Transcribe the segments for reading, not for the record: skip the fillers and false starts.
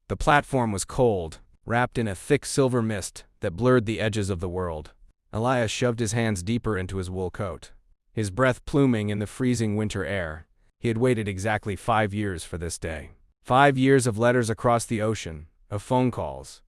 The platform was cold, wrapped in a thick silver mist that blurred the edges of the world. Elias shoved his hands deeper into his wool coat, his breath pluming in the freezing winter air. He had waited exactly 5 years for this day. 5 years of letters across the ocean, of phone calls,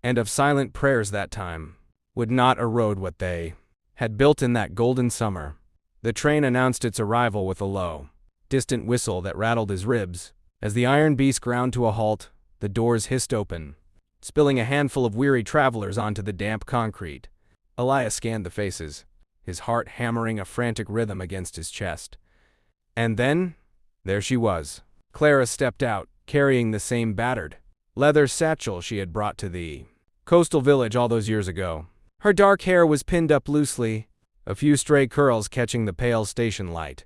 and of silent prayers that time would not erode what they had built in that golden summer. The train announced its arrival with a low, distant whistle that rattled his ribs. As the iron beast ground to a halt, the doors hissed open, spilling a handful of weary travelers onto the damp concrete. Elias scanned the faces, his heart hammering a frantic rhythm against his chest. And then, there she was. Clara stepped out, carrying the same battered leather satchel she had brought to the coastal village all those years ago. Her dark hair was pinned up loosely, a few stray curls catching the pale station light.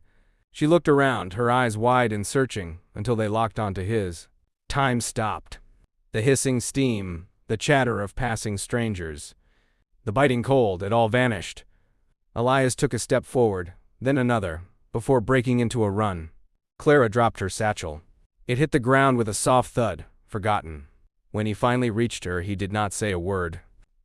She looked around, her eyes wide and searching, until they locked onto his. Time stopped. The hissing steam, the chatter of passing strangers, the biting cold, it all vanished. Elias took a step forward, then another, before breaking into a run. Clara dropped her satchel. It hit the ground with a soft thud, forgotten. When he finally reached her, he did not say a word.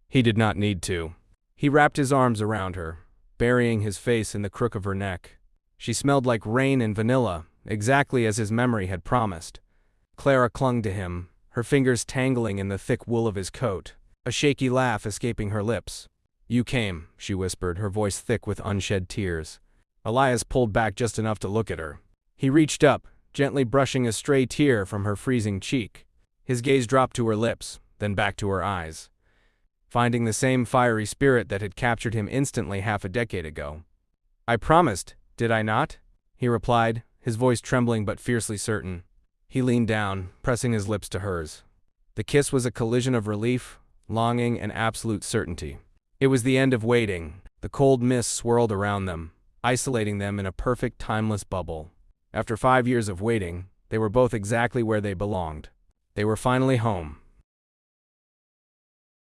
He did not need to. He wrapped his arms around her, burying his face in the crook of her neck. She smelled like rain and vanilla, exactly as his memory had promised. Clara clung to him, her fingers tangling in the thick wool of his coat, a shaky laugh escaping her lips. "You came," she whispered, her voice thick with unshed tears. Elias pulled back just enough to look at her. He reached up, gently brushing a stray tear from her freezing cheek. His gaze dropped to her lips, then back to her eyes, finding the same fiery spirit that had captured him instantly half a decade ago. "I promised, did I not?" he replied, his voice trembling but fiercely certain. He leaned down, pressing his lips to hers. The kiss was a collision of relief, longing, and absolute certainty. It was the end of waiting. The cold mist swirled around them, isolating them in a perfect, timeless bubble. After 5 years of waiting, they were both exactly where they belonged. They were finally home.